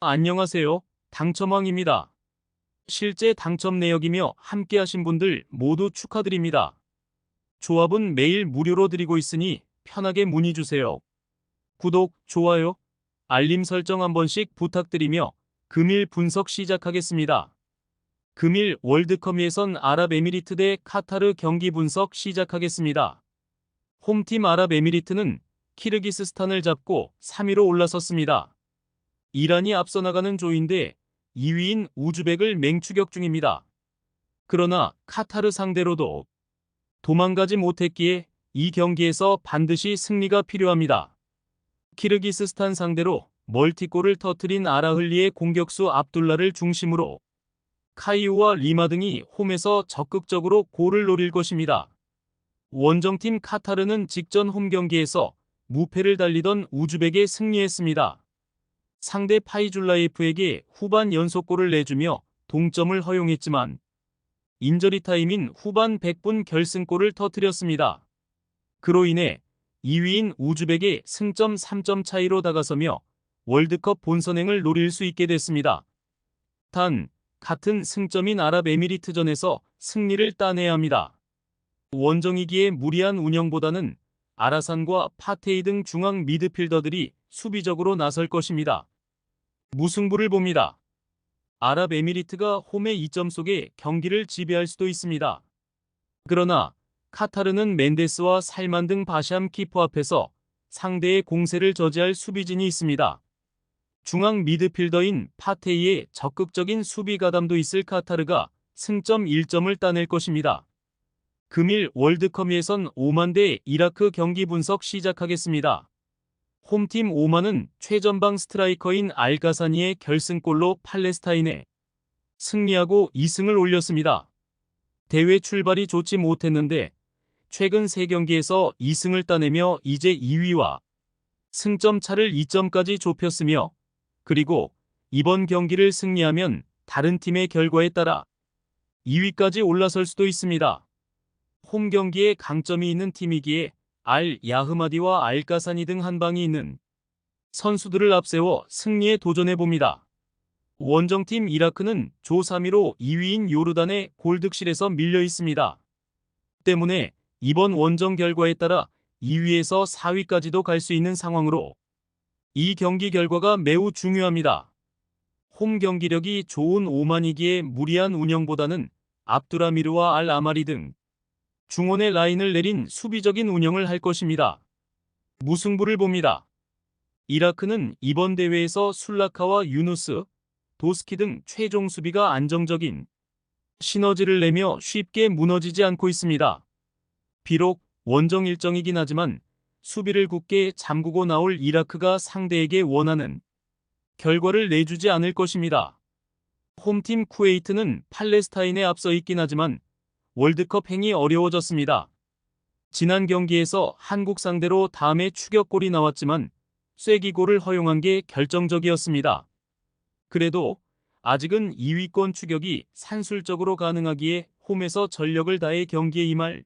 안녕하세요. 당첨왕입니다. 실제 당첨 내역이며 함께하신 분들 모두 축하드립니다. 조합은 매일 무료로 드리고 있으니 편하게 문의 주세요. 구독, 좋아요, 알림 설정 한 번씩 부탁드리며 금일 분석 시작하겠습니다. 금일 월드컵 예선 아랍에미리트 대 카타르 경기 분석 시작하겠습니다. 홈팀 아랍에미리트는 키르기스스탄을 잡고 3위로 올라섰습니다. 이란이 앞서 나가는 조인데 2위인 우즈벡을 맹추격 중입니다. 그러나 카타르 상대로도 도망가지 못했기에 이 경기에서 반드시 승리가 필요합니다. 키르기스스탄 상대로 멀티골을 터뜨린 아라흘리의 공격수 압둘라를 중심으로 카이우와 리마 등이 홈에서 적극적으로 골을 노릴 것입니다. 원정팀 카타르는 직전 홈 경기에서 무패를 달리던 우즈벡에 승리했습니다. 상대 파이줄라예프에게 후반 연속골을 내주며 동점을 허용했지만 인저리 타임인 후반 100분 결승골을 터뜨렸습니다. 그로 인해 2위인 우즈벡에 승점 3점 차이로 다가서며 월드컵 본선행을 노릴 수 있게 됐습니다. 단, 같은 승점인 아랍에미리트전에서 승리를 따내야 합니다. 원정이기에 무리한 운영보다는 아라산과 파테이 등 중앙 미드필더들이 수비적으로 나설 것입니다. 무승부를 봅니다. 아랍에미리트가 홈의 2점 속에 경기를 지배할 수도 있습니다. 그러나 카타르는 멘데스와 살만 등 바샴 키퍼 앞에서 상대의 공세를 저지할 수비진이 있습니다. 중앙 미드필더인 파테이의 적극적인 수비 가담도 있을 카타르가 승점 1점을 따낼 것입니다. 금일 월드컵 예선 오만 대 이라크 경기 분석 시작하겠습니다. 홈팀 오만은 최전방 스트라이커인 알가사니의 결승골로 팔레스타인에 승리하고 2승을 올렸습니다. 대회 출발이 좋지 못했는데 최근 3경기에서 2승을 따내며 이제 2위와 승점 차를 2점까지 좁혔으며 그리고 이번 경기를 승리하면 다른 팀의 결과에 따라 2위까지 올라설 수도 있습니다. 홈 경기에 강점이 있는 팀이기에 알 야흐마디와 알가사니 등 한방이 있는 선수들을 앞세워 승리에 도전해봅니다. 원정팀 이라크는 조 3위로 2위인 요르단의 골득실에서 밀려 있습니다. 때문에 이번 원정 결과에 따라 2위에서 4위까지도 갈 수 있는 상황으로 이 경기 결과가 매우 중요합니다. 홈 경기력이 좋은 오만이기에 무리한 운영보다는 압두라미르와 알 아마리 등 중원의 라인을 내린 수비적인 운영을 할 것입니다. 무승부를 봅니다. 이라크는 이번 대회에서 술라카와 유누스, 도스키 등 최종 수비가 안정적인 시너지를 내며 쉽게 무너지지 않고 있습니다. 비록 원정 일정이긴 하지만 수비를 굳게 잠그고 나올 이라크가 상대에게 원하는 결과를 내주지 않을 것입니다. 홈팀 쿠웨이트는 팔레스타인에 앞서 있긴 하지만 월드컵 행이 어려워졌습니다. 지난 경기에서 한국 상대로 다음에 추격골이 나왔지만 쐐기골을 허용한 게 결정적이었습니다. 그래도 아직은 2위권 추격이 산술적으로 가능하기에 홈에서 전력을 다해 경기에 임할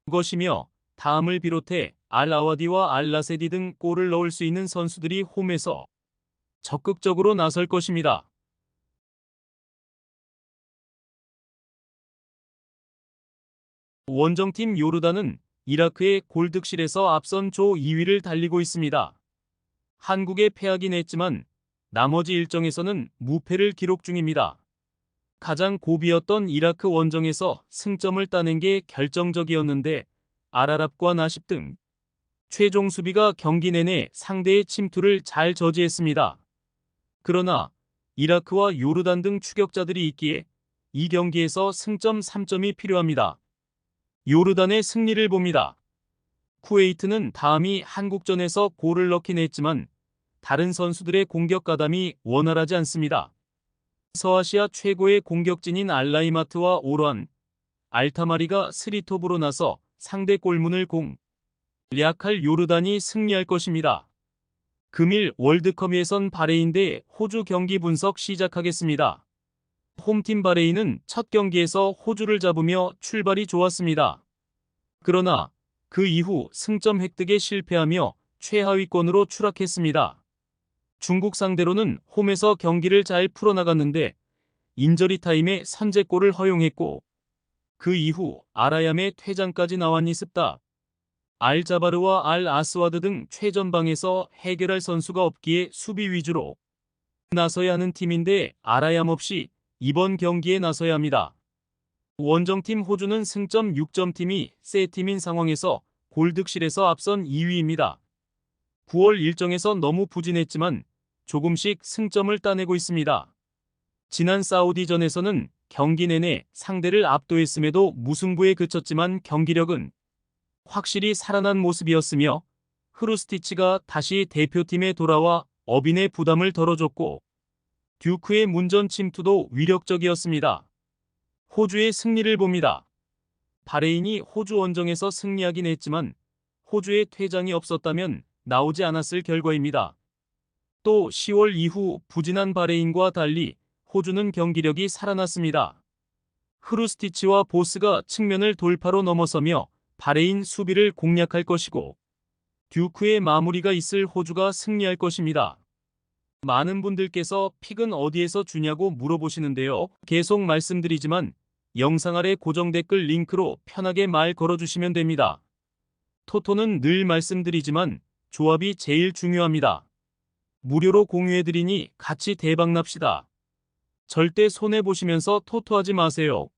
것이며 다음을 비롯해 알 아와디와 알 라세디 등 골을 넣을 수 있는 선수들이 홈에서 적극적으로 나설 것입니다. 원정팀 요르단은 이라크의 골득실에서 앞선 조 2위를 달리고 있습니다. 한국에 패하긴 했지만 나머지 일정에서는 무패를 기록 중입니다. 가장 고비였던 이라크 원정에서 승점을 따낸 게 결정적이었는데 알아랍과 나십 등 최종 수비가 경기 내내 상대의 침투를 잘 저지했습니다. 그러나 이라크와 요르단 등 추격자들이 있기에 이 경기에서 승점 3점이 필요합니다. 요르단의 승리를 봅니다. 쿠웨이트는 다음이 한국전에서 골을 넣긴 했지만 다른 선수들의 공격 가담이 원활하지 않습니다. 서아시아 최고의 공격진인 알라이마트와 오란, 알타마리가 스리톱으로 나서 상대 골문을 공략할 요르단이 승리할 것입니다. 금일 월드컵 예선 바레인 대 호주 경기 분석 시작하겠습니다. 홈팀 바레인은 첫 경기에서 호주를 잡으며 출발이 좋았습니다. 그러나 그 이후 승점 획득에 실패하며 최하위권으로 추락했습니다. 중국 상대로는 홈에서 경기를 잘 풀어나갔는데 인저리 타임에 선제골을 허용했고 그 이후 아라얌의 퇴장까지 나왔니 습다. 알자바르와 알 아스와드 등 최전방에서 해결할 선수가 없기에 수비 위주로 나서야 하는 팀인데 아라얌 없이 이번 경기에 나서야 합니다. 원정팀 호주는 승점 6점 팀이 세 팀인 상황에서 골득실에서 앞선 2위입니다. 9월 일정에서 너무 부진했지만 조금씩 승점을 따내고 있습니다. 지난 사우디전에서는 경기 내내 상대를 압도했음에도 무승부에 그쳤지만 경기력은 확실히 살아난 모습이었으며 흐루스티치가 다시 대표팀에 돌아와 어빈의 부담을 덜어줬고 듀크의 문전 침투도 위력적이었습니다. 호주의 승리를 봅니다. 바레인이 호주 원정에서 승리하긴 했지만 호주의 퇴장이 없었다면 나오지 않았을 결과입니다. 또 10월 이후 부진한 바레인과 달리 호주는 경기력이 살아났습니다. 흐루스티치와 보스가 측면을 돌파로 넘어서며 바레인 수비를 공략할 것이고 듀크의 마무리가 있을 호주가 승리할 것입니다. 많은 분들께서 픽은 어디에서 주냐고 물어보시는데요. 계속 말씀드리지만 영상 아래 고정 댓글 링크로 편하게 말 걸어주시면 됩니다. 토토는 늘 말씀드리지만 조합이 제일 중요합니다. 무료로 공유해드리니 같이 대박납시다. 절대 손해보시면서 토토하지 마세요.